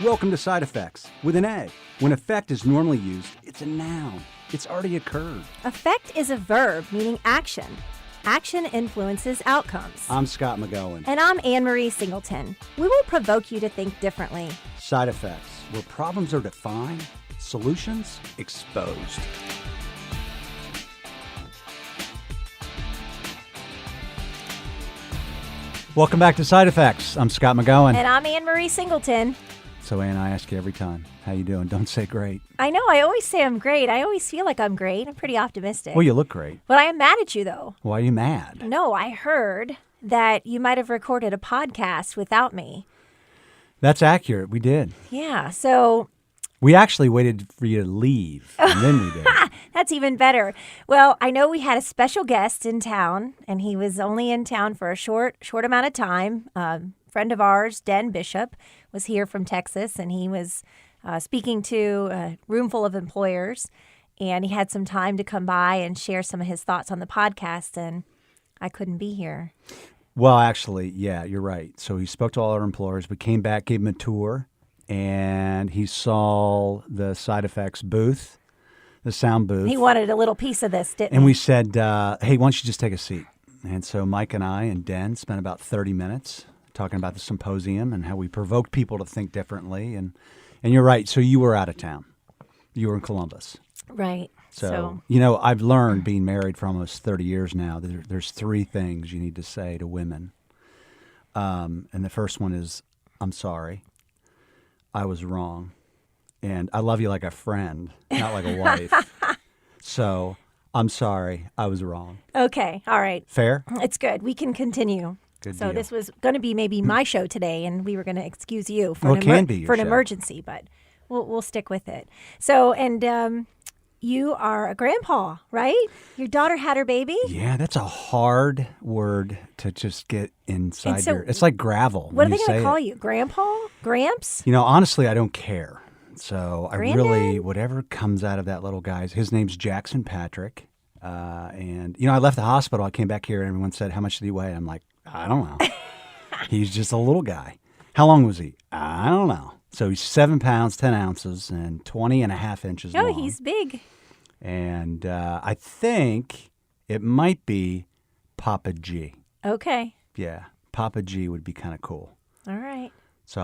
Welcome to Side Effects with an A. When effect is normally used, it's a noun. It's already occurred. Effect is a verb meaning action. Action influences outcomes. I'm Scott McGohan. And I'm Anne-Marie Singleton. We will provoke you to think differently. Side Effects, where problems are defined, solutions exposed. Welcome back to Side Effects. I'm Scott McGohan. And I'm Anne-Marie Singleton. So, Ann, I ask you every time, how you doing? Don't say great. I know, I always say I'm great. I always feel like I'm great. I'm pretty optimistic. Well, you look great. But I am mad at you, though. Why are you mad? No, I heard that you might have recorded a podcast without me. That's accurate. We did. Yeah, so... We actually waited for you to leave, and then we did. That's even better. Well, I know we had a special guest in town, and he was only in town for a short amount of time. Friend of ours, Den Bishop, was here from Texas, and he was speaking to a room full of employers, and he had some time to come by and share some of his thoughts on the podcast, and I couldn't be here. Well, actually, yeah, you're right. So he spoke to all our employers. We came back, gave him a tour, and he saw the Side Effects booth, the sound booth. He wanted a little piece of this, didn't he? And we said, hey, why don't you just take a seat? And so Mike and I and Den spent about 30 minutes talking about the symposium and how we provoked people to think differently. And you're right. So you were out of town. You were in Columbus. Right. So, you know, I've learned being married for almost 30 years now, that there's three things you need to say to women. And the first one is, I'm sorry. I was wrong. And I love you like a friend, not like a wife. So I'm sorry. I was wrong. Okay. All right. Fair? It's good. We can continue. Good so deal. this was going to be maybe my show today, and we were going to excuse you for, Well, it can be your for an show. emergency, but we'll stick with it. So, and you are a grandpa, right? Your daughter had her baby? Yeah, that's a hard word to just get inside And so your... It's like gravel. What are when they you going say to call it. you? Grandpa? Gramps? You know, honestly, I don't care. So I Granddad? really, whatever comes out of that little guy's, his name's Jackson Patrick. And, you know, I left the hospital. I came back here and everyone said, how much did he weigh? I'm like, I don't know. He's just a little guy. How long was he? I don't know. So he's 7 pounds, 10 ounces, and 20 and a half inches long. Oh, he's big. And I think it might be Papa G. Okay. Yeah, Papa G would be kind of cool. All right. So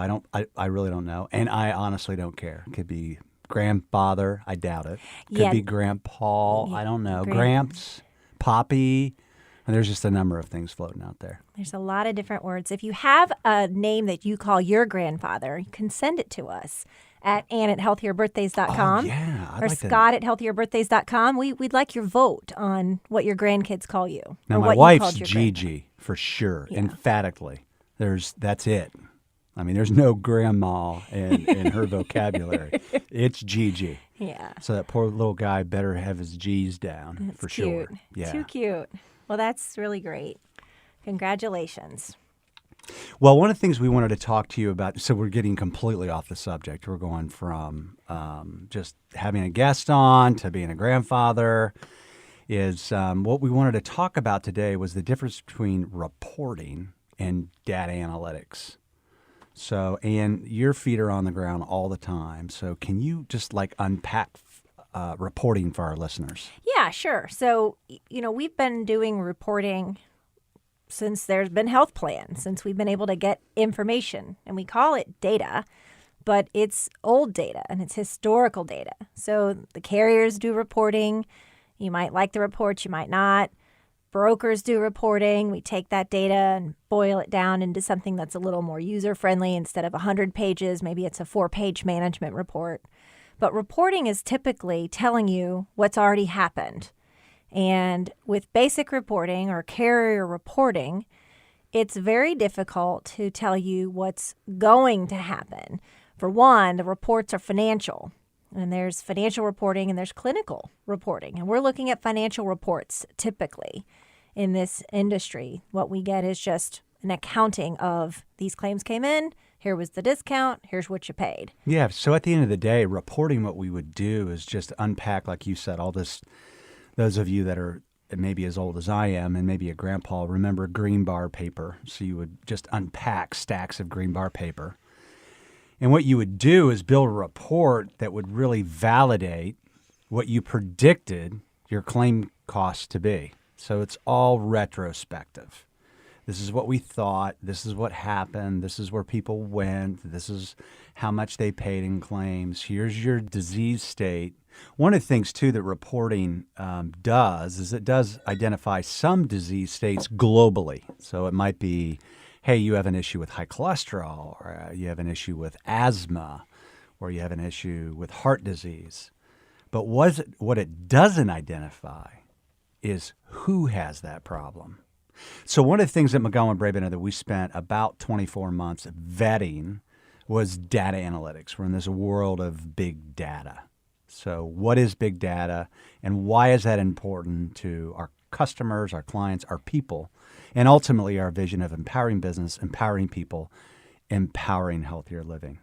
I really don't know. And I honestly don't care. It could be grandfather. I doubt it. Could Yeah. be grandpa. Yeah, I don't know. grand- Gramps, Poppy. And there's just a number of things floating out there. There's a lot of different words. If you have a name that you call your grandfather, you can send it to us at Ann@healthierbirthdays.com. Oh, yeah. I'd or like to- Scott@healthierbirthdays.com. We'd like your vote on what your grandkids call you. Now, or my what you wife's called your grandpa. Gigi for sure, Yeah. emphatically. That's it. I mean, there's no grandma in her vocabulary. It's Gigi. Yeah. So that poor little guy better have his G's down That's for cute. sure. Yeah. Too cute. Well, that's really great. Congratulations. Well, one of the things we wanted to talk to you about, so we're getting completely off the subject. We're going from just having a guest on to being a grandfather, is what we wanted to talk about today was the difference between reporting and data analytics. So, Ann, your feet are on the ground all the time. So can you just like unpack reporting for our listeners? Yeah, sure. So, you know, we've been doing reporting since there's been health plans, since we've been able to get information, and we call it data, but it's old data and it's historical data. So the carriers do reporting. You might like the reports, you might not. Brokers do reporting. We take that data and boil it down into something that's a little more user-friendly. Instead of 100 pages, maybe it's a 4-page management report. But reporting is typically telling you what's already happened. And with basic reporting or carrier reporting, it's very difficult to tell you what's going to happen. For one, the reports are financial. And there's financial reporting and there's clinical reporting. And we're looking at financial reports typically in this industry. What we get is just an accounting of these claims came in, here was the discount, here's what you paid. Yeah. So at the end of the day, reporting, what we would do is just unpack, like you said, all this. Those of you that are maybe as old as I am and maybe a grandpa remember green bar paper. So you would just unpack stacks of green bar paper. And what you would do is build a report that would really validate what you predicted your claim cost to be. So it's all retrospective. This is what we thought. This is what happened. This is where people went. This is how much they paid in claims. Here's your disease state. One of the things, too, that reporting does is it does identify some disease states globally. So it might be, hey, you have an issue with high cholesterol, or you have an issue with asthma, or you have an issue with heart disease. But what it doesn't identify is who has that problem. So one of the things at McGohan Brabender that we spent about 24 months vetting was data analytics. We're in this world of big data. So what is big data, and why is that important to our customers, our clients, our people, and ultimately our vision of empowering business, empowering people, empowering healthier living?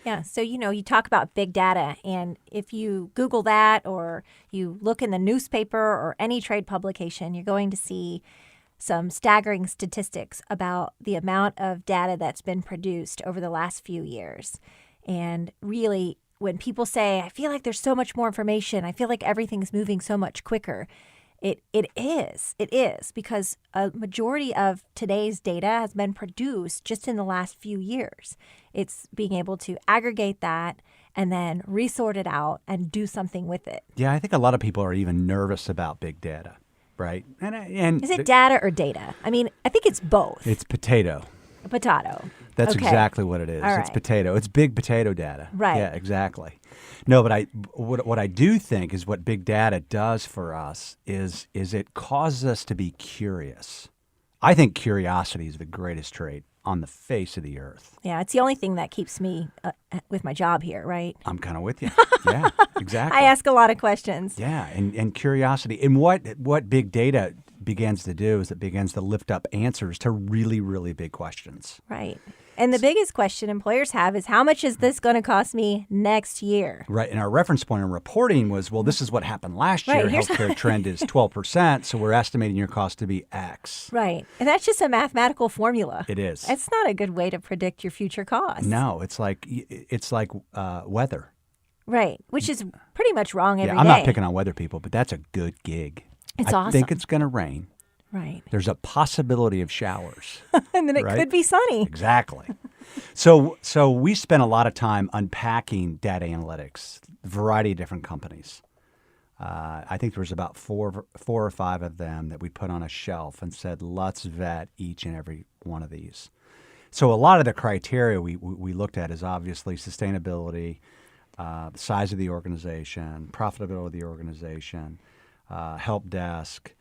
Yeah. So, you talk about big data, and if you Google that or you look in the newspaper or any trade publication, you're going to see some staggering statistics about the amount of data that's been produced over the last few years. And really, when people say, I feel like there's so much more information, I feel like everything's moving so much quicker, it is because a majority of today's data has been produced just in the last few years. It's being able to aggregate that and then resort it out and do something with it. Yeah, I think a lot of people are even nervous about big data, right? And Is it data or data? I mean, I think it's both. It's potato. Potato. That's Okay. exactly what it is. All It's right. potato. It's big potato data. Right. Yeah, exactly. No, but what I do think is what big data does for us is it causes us to be curious. I think curiosity is the greatest trait on the face of the earth. Yeah, it's the only thing that keeps me with my job here, right? I'm kind of with you. Yeah, exactly. I ask a lot of questions. Yeah, and curiosity. And what big data begins to do is it begins to lift up answers to really, really big questions. Right. And the biggest question employers have is, how much is this going to cost me next year? Right. And our reference point in reporting was, well, this is what happened last year. Right, here's- Healthcare trend is 12%, so we're estimating your cost to be X. Right. And that's just a mathematical formula. It is. It's not a good way to predict your future costs. No, it's like weather. Right. Which is pretty much wrong every I'm day. not picking on weather people, but that's a good gig. It's I awesome. think it's going to rain. Right. There's a possibility of showers. And then it Right? could be sunny. Exactly. So we spent a lot of time unpacking data analytics, a variety of different companies. I think there was about four or five of them that we put on a shelf and said, let's vet each and every one of these. So a lot of the criteria we looked at is obviously sustainability, the size of the organization, profitability of the organization, help desk.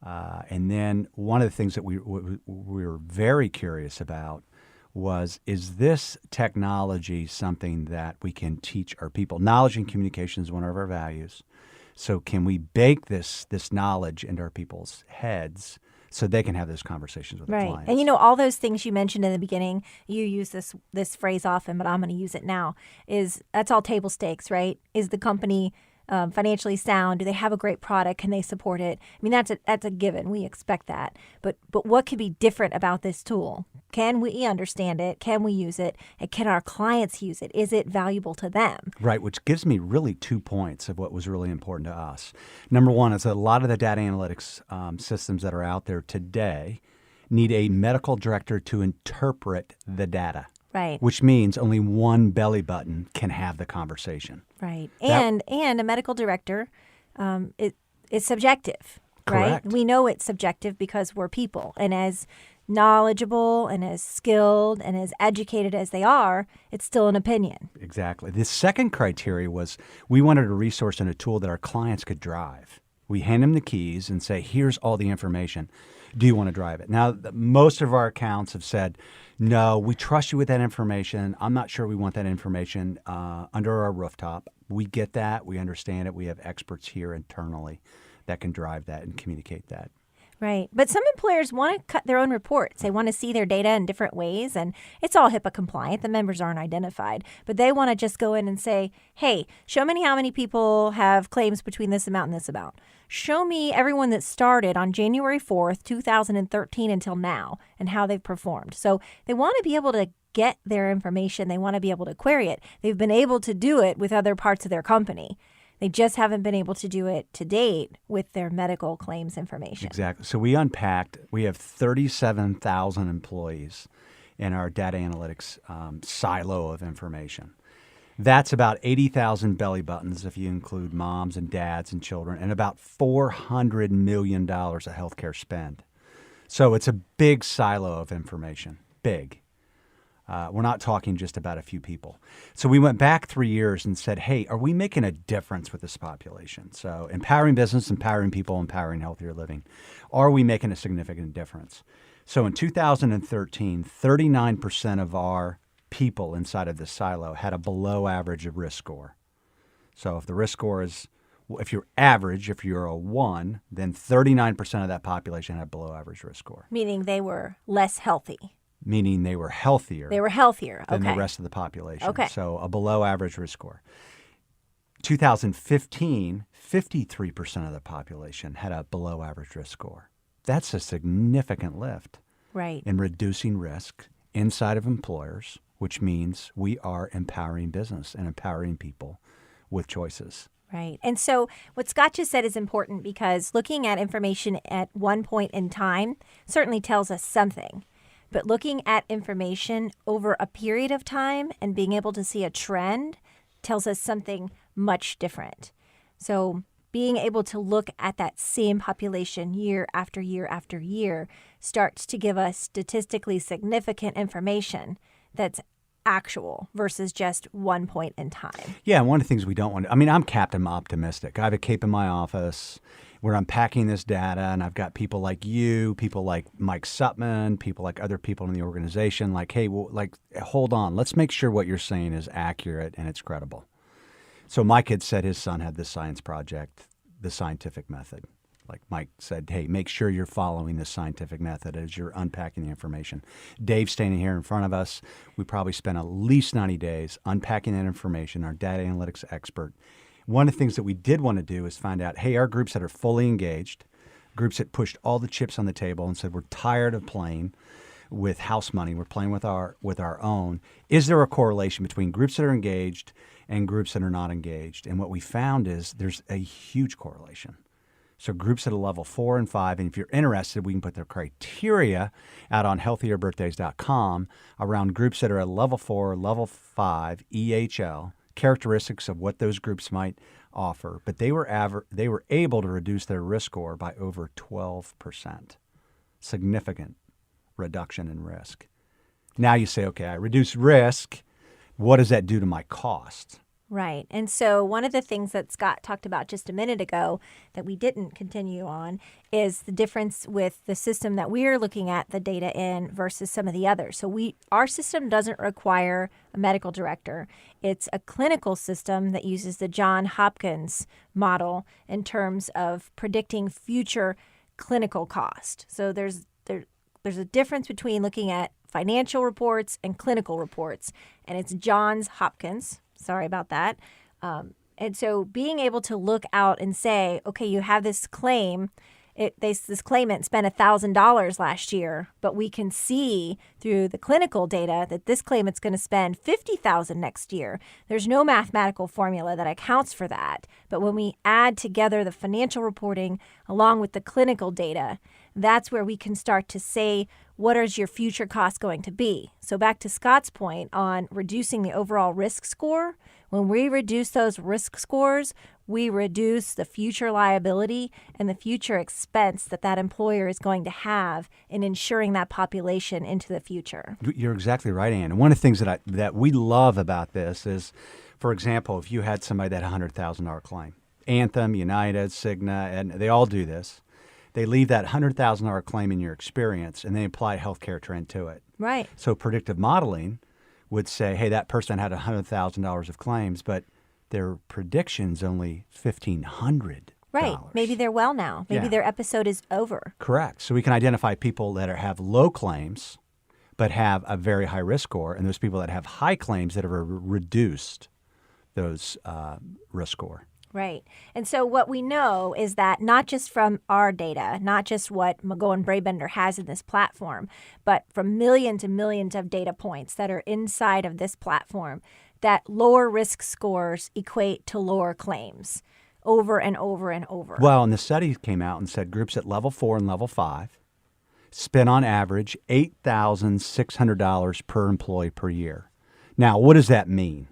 And then one of the things that we were very curious about was, is this technology something that we can teach our people? Knowledge and communication is one of our values. So can we bake this knowledge into our people's heads so they can have those conversations with their Right. clients? And all those things you mentioned in the beginning, you use this phrase often, but I'm going to use it now, that's all table stakes, right? Is the company financially sound? Do they have a great product? Can they support it? I mean, that's a given. We expect that. But what could be different about this tool? Can we understand it? Can we use it? And can our clients use it? Is it valuable to them? Right, which gives me really 2 points of what was really important to us. Number one is that a lot of the data analytics systems that are out there today need a medical director to interpret the data. Right. Which means only one belly button can have the conversation. Right. And a medical director, it's subjective, Correct. right? We know it's subjective because we're people. And as knowledgeable and as skilled and as educated as they are, it's still an opinion. Exactly. The second criteria was we wanted a resource and a tool that our clients could drive. We hand them the keys and say, here's all the information. Do you want to drive it? Now, most of our accounts have said, no, we trust you with that information. I'm not sure we want that information under our rooftop. We get that. We understand it. We have experts here internally that can drive that and communicate that. Right. But some employers want to cut their own reports. They want to see their data in different ways, and it's all HIPAA compliant. The members aren't identified. But they want to just go in and say, hey, show me how many people have claims between this amount and this amount. Show me everyone that started on January 4th, 2013 until now and how they've performed. So they want to be able to get their information. They want to be able to query it. They've been able to do it with other parts of their company. They just haven't been able to do it to date with their medical claims information. Exactly. So we have 37,000 employees in our data analytics silo of information. That's about 80,000 belly buttons if you include moms and dads and children, and about $400 million of healthcare spend. So it's a big silo of information, big. We're not talking just about a few people. So we went back 3 years and said, hey, are we making a difference with this population? So empowering business, empowering people, empowering healthier living. Are we making a significant difference? So in 2013, 39% of our people inside of this silo had a below average risk score. So if the risk score is, if you're average, if you're a 1, then 39% of that population had below average risk score. Meaning they were less healthy. Meaning they were healthier. They were healthier, than okay. the rest of the population. Okay. So a below average risk score. 2015, 53% of the population had a below average risk score. That's a significant lift Right. in reducing risk inside of employers, which means we are empowering business and empowering people with choices. Right. And so what Scott just said is important because looking at information at one point in time certainly tells us something. But looking at information over a period of time and being able to see a trend tells us something much different. So being able to look at that same population year after year after year starts to give us statistically significant information that's actual versus just one point in time. Yeah, one of the things we don't want to, I mean, I'm Captain Optimistic. I have a cape in my office. We're unpacking this data, and I've got people like you, people like Mike Sutman, people like other people in the organization, like, hey, well, like, hold on. Let's make sure what you're saying is accurate and it's credible. So Mike had said his son had this science project, the scientific method. Like Mike said, hey, make sure you're following the scientific method as you're unpacking the information. Dave's standing here in front of us. We probably spent at least 90 days unpacking that information, our data analytics expert. One of the things that we did want to do is find out, hey, our groups that are fully engaged, groups that pushed all the chips on the table and said, we're tired of playing with house money, we're playing with our own. Is there a correlation between groups that are engaged and groups that are not engaged? And what we found is there's a huge correlation. So groups at a level 4 and 5, and if you're interested, we can put their criteria out on healthierbirthdays.com around groups that are at level 4, level 5, EHL, characteristics of what those groups might offer. But they were able to reduce their risk score by over 12%. Significant reduction in risk. Now you say, okay, I reduce risk. What does that do to my cost? Right. And so one of the things that Scott talked about just a minute ago that we didn't continue on is the difference with the system that we're looking at the data in versus some of the others. So our system doesn't require a medical director. It's a clinical system that uses the Johns Hopkins model in terms of predicting future clinical cost. So there's a difference between looking at financial reports and clinical reports, and it's Johns Hopkins. Sorry about that. And so being able to look out and say, okay, you have this claim. This claimant spent $1,000 last year, but we can see through the clinical data that this claimant's going to spend $50,000 next year. There's no mathematical formula that accounts for that. But when we add together the financial reporting along with the clinical data, that's where we can start to say, what is your future cost going to be? So back to Scott's point on reducing the overall risk score, when we reduce those risk scores, we reduce the future liability and the future expense that employer is going to have in insuring that population into the future. You're exactly right, Ann. And one of the things that we love about this is, for example, if you had somebody that had a $100,000 claim, Anthem, United, Cigna, and they all do this. They leave that $100,000 claim in your experience, and they apply a healthcare trend to it. Right. So predictive modeling would say, hey, that person had $100,000 of claims, but their prediction's only $1,500. Right. Maybe they're well now. Maybe their episode is over. Correct. So we can identify people that have low claims but have a very high risk score, and those people that have high claims that have reduced those risk score. Right. And so what we know is that not just from our data, not just what McGohan Brabender has in this platform, but from millions and millions of data points that are inside of this platform, that lower risk scores equate to lower claims over and over and over. Well, and the study came out and said groups at level 4 and level 5 spend on average $8,600 per employee per year. Now, what does that mean?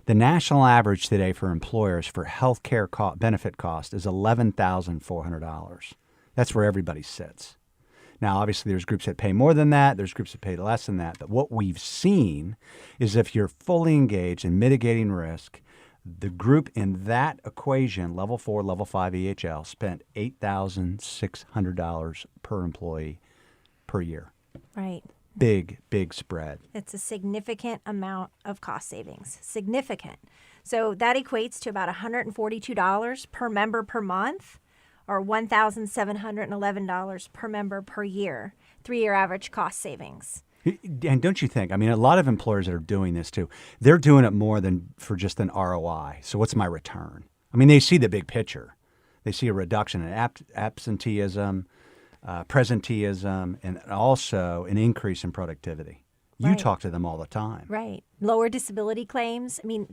The national average today for employers for health care benefit cost is $11,400. That's where everybody sits. Now, obviously, there's groups that pay more than that. There's groups that pay less than that. But what we've seen is if you're fully engaged in mitigating risk, the group in that equation, level 4, level 5 EHL, spent $8,600 per employee per year. Right. Big spread. It's a significant amount of cost savings. Significant. So that equates to about $142 per member per month, or $1,711 per member per year. 3-year average cost savings. And don't you think, I mean, a lot of employers that are doing this too, they're doing it more than for just an ROI. So what's my return? I mean, they see the big picture. They see a reduction in absenteeism, presenteeism, and also an increase in productivity. You talk to them all the time. Right. Lower disability claims. I mean,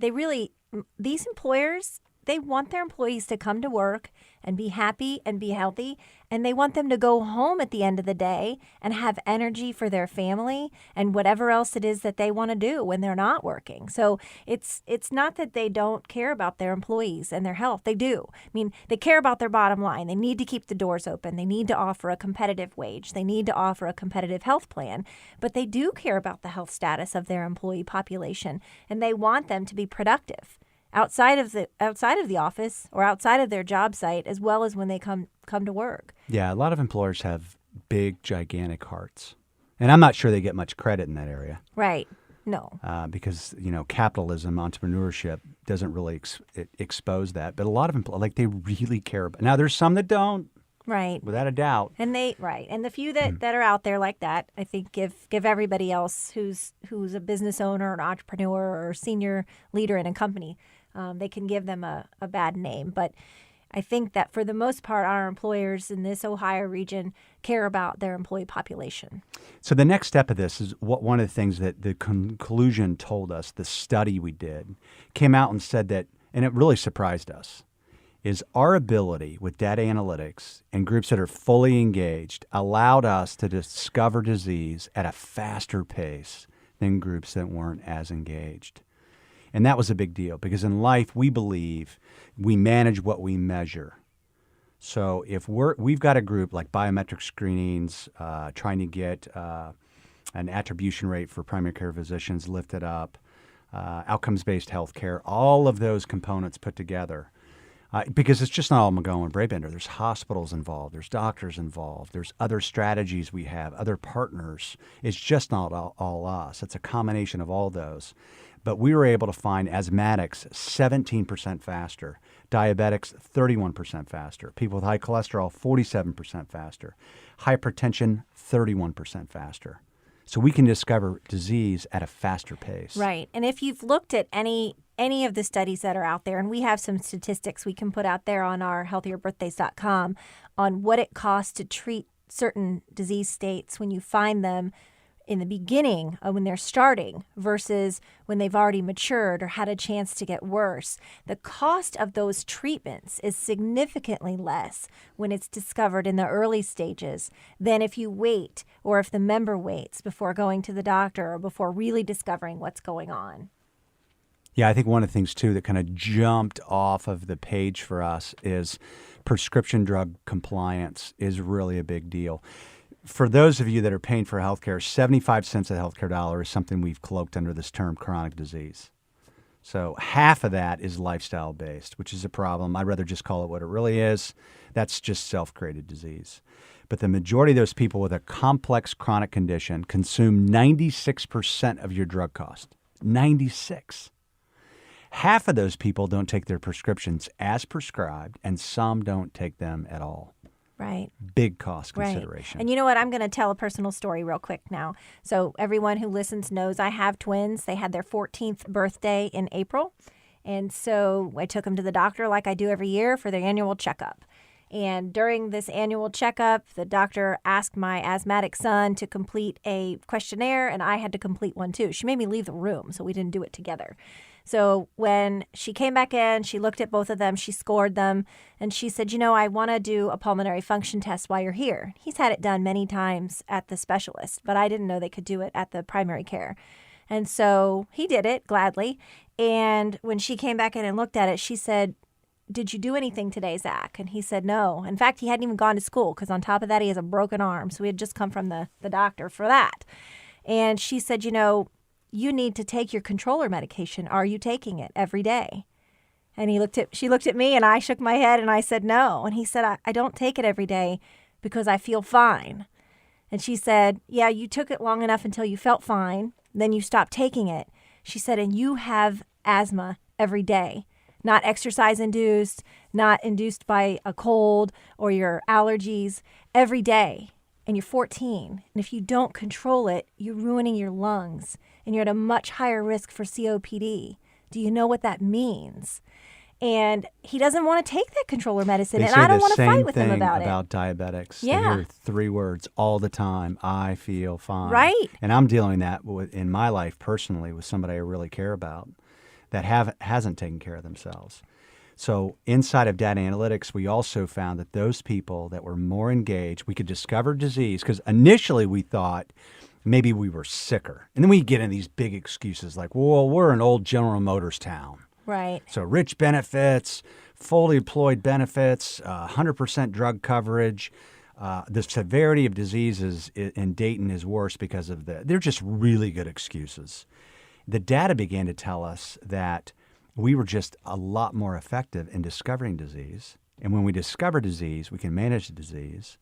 these employers, they want their employees to come to work and be happy and be healthy, and they want them to go home at the end of the day and have energy for their family and whatever else it is that they want to do when they're not working. So it's not that they don't care about their employees and their health. They do. I mean, they care about their bottom line. They need to keep the doors open. They need to offer a competitive wage. They need to offer a competitive health plan. But they do care about the health status of their employee population, and they want them to be productive outside of the office or outside of their job site, as well as when they come to work. Yeah, a lot of employers have big, gigantic hearts, and I'm not sure they get much credit in that area. Right. No. Because capitalism, entrepreneurship doesn't really expose that. But a lot of employers, they really care about. Now, there's some that don't. Right. Without a doubt. And and the few that are out there like that, I think give everybody else who's a business owner, an entrepreneur, or senior leader in a company, they can give them a bad name. But I think that for the most part, our employers in this Ohio region care about their employee population. So the next step of this is one of the things that the conclusion told us, the study we did, came out and said that, and it really surprised us, is our ability with data analytics and groups that are fully engaged allowed us to discover disease at a faster pace than groups that weren't as engaged. And that was a big deal because in life, we believe we manage what we measure. So if we've got a group like biometric screenings, trying to get an attribution rate for primary care physicians lifted up, outcomes-based healthcare, all of those components put together. Because it's just not all McGohan Brabender. There's hospitals involved. There's doctors involved. There's other strategies we have, other partners. It's just not all us. It's a combination of all those. But we were able to find asthmatics 17% faster, diabetics 31% faster, people with high cholesterol 47% faster, hypertension 31% faster. So we can discover disease at a faster pace. Right. And if you've looked at any of the studies that are out there, and we have some statistics we can put out there on our healthierbirthdays.com on what it costs to treat certain disease states when you find them in the beginning when they're starting versus when they've already matured or had a chance to get worse. The cost of those treatments is significantly less when it's discovered in the early stages than if you wait or if the member waits before going to the doctor or before really discovering what's going on. Yeah, I think one of the things, too, that kind of jumped off of the page for us is prescription drug compliance is really a big deal. For those of you that are paying for healthcare, 75 cents a healthcare dollar is something we've cloaked under this term chronic disease. So half of that is lifestyle-based, which is a problem. I'd rather just call it what it really is. That's just self-created disease. But the majority of those people with a complex chronic condition consume 96% of your drug cost. 96. Half of those people don't take their prescriptions as prescribed, and some don't take them at all. Right. Big cost Right. consideration. And you know what? I'm going to tell a personal story real quick now. So everyone who listens knows I have twins. They had their 14th birthday in April. And so I took them to the doctor like I do every year for their annual checkup. And during this annual checkup, the doctor asked my asthmatic son to complete a questionnaire, and I had to complete one too. She made me leave the room, so we didn't do it together. So when she came back in, she looked at both of them, she scored them, and she said, I want to do a pulmonary function test while you're here. He's had it done many times at the specialist, but I didn't know they could do it at the primary care. And so he did it gladly. And when she came back in and looked at it, she said, "Did you do anything today, Zach?" And he said no. In fact, he hadn't even gone to school because on top of that, he has a broken arm. So we had just come from the doctor for that. And she said, you need to take your controller medication. Are you taking it every day? And she looked at me and I shook my head and I said no. And he said, I don't take it every day because I feel fine. And she said, yeah, you took it long enough until you felt fine. Then you stopped taking it. She said, and you have asthma every day, not exercise induced, not induced by a cold or your allergies, every day. And you're 14. And if you don't control it, you're ruining your lungs and you're at a much higher risk for COPD. Do you know what that means? And he doesn't want to take that controller medicine, and I don't want to fight with him about it. About diabetics. Yeah. They hear 3 words all the time: I feel fine. Right. And I'm dealing that in my life personally with somebody I really care about that hasn't taken care of themselves. So inside of data analytics, we also found that those people that were more engaged, we could discover disease, because initially we thought maybe we were sicker. And then we get in these big excuses like, well, we're an old General Motors town. Right. So rich benefits, fully employed benefits, 100% drug coverage. The severity of diseases in Dayton is worse because of they're just really good excuses. The data began to tell us that we were just a lot more effective in discovering disease. And when we discover disease, we can manage the disease.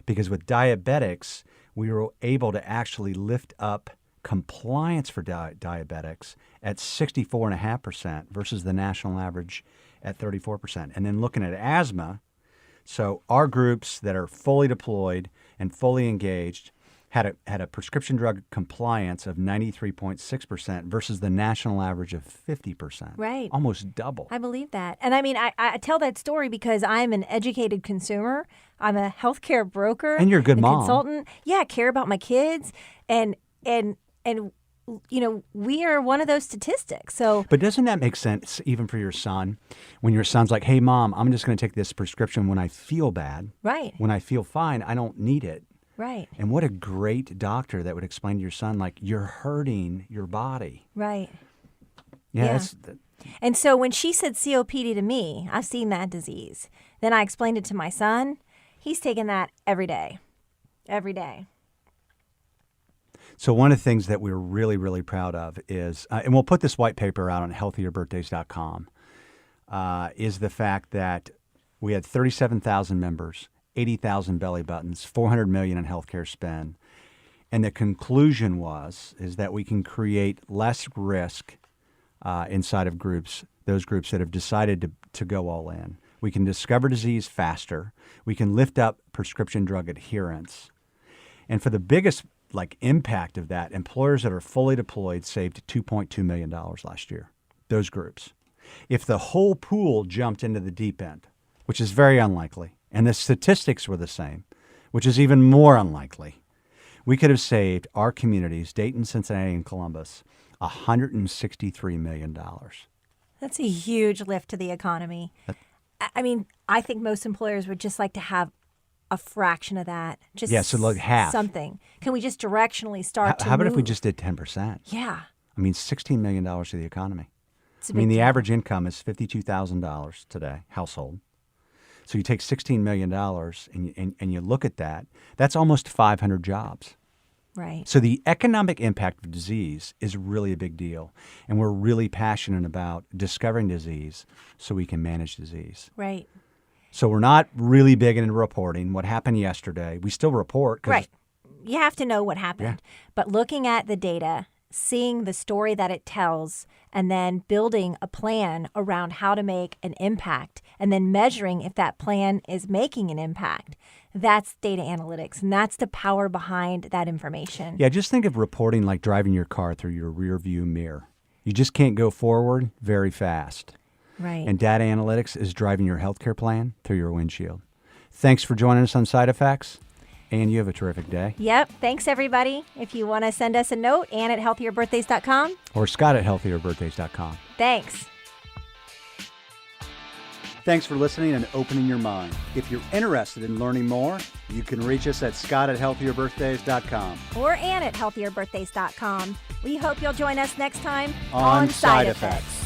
Because with diabetics, we were able to actually lift up compliance for diabetics at 64.5% versus the national average at 34%. And then looking at asthma, so our groups that are fully deployed and fully engaged had a prescription drug compliance of 93.6% versus the national average of 50%. Right. Almost double. I believe that. And I mean, I tell that story because I'm an educated consumer. I'm a healthcare broker. And you're a good mom. Consultant. Yeah, I care about my kids. And we are one of those statistics. So, but doesn't that make sense even for your son? When your son's like, hey, Mom, I'm just going to take this prescription when I feel bad. Right. When I feel fine, I don't need it. Right. And what a great doctor that would explain to your son, like, you're hurting your body. Right. Yeah. And so when she said COPD to me, I've seen that disease. Then I explained it to my son. He's taking that every day. Every day. So one of the things that we're really, really proud of is, and we'll put this white paper out on healthierbirthdays.com, is the fact that we had 37,000 members, 80,000 belly buttons, $400 million in healthcare spend. And the conclusion is that we can create less risk inside of groups, those groups that have decided to go all in. We can discover disease faster. We can lift up prescription drug adherence. And for the biggest impact of that, employers that are fully deployed saved $2.2 million last year, those groups. If the whole pool jumped into the deep end, which is very unlikely, and the statistics were the same, which is even more unlikely, we could have saved our communities, Dayton, Cincinnati, and Columbus, $163 million. That's a huge lift to the economy. I mean, I think most employers would just like to have a fraction of that. Just so half. Something. Can we just directionally start How about if we just did 10%? Yeah. I mean, $16 million to the economy. It's a I mean, big the deal. average income is $52,000 today, household. So you take $16 million and you look at that, that's almost 500 jobs. Right. So the economic impact of disease is really a big deal. And we're really passionate about discovering disease so we can manage disease. Right. So we're not really big into reporting what happened yesterday. We still report. Right. You have to know what happened. Yeah. But looking at the data seeing the story that it tells and then building a plan around how to make an impact and then measuring if that plan is making an impact. That's data analytics, and that's the power behind that information. Yeah, just think of reporting like driving your car through your rear view mirror. You just can't go forward very fast. Right. And data analytics is driving your healthcare plan through your windshield. Thanks for joining us on Side Effects, and you have a terrific day. Yep. Thanks, everybody. If you want to send us a note, Ann at healthierbirthdays.com. Or Scott at healthierbirthdays.com. Thanks. Thanks for listening and opening your mind. If you're interested in learning more, you can reach us at Scott at healthierbirthdays.com. Or Ann at healthierbirthdays.com. We hope you'll join us next time on Side Effects.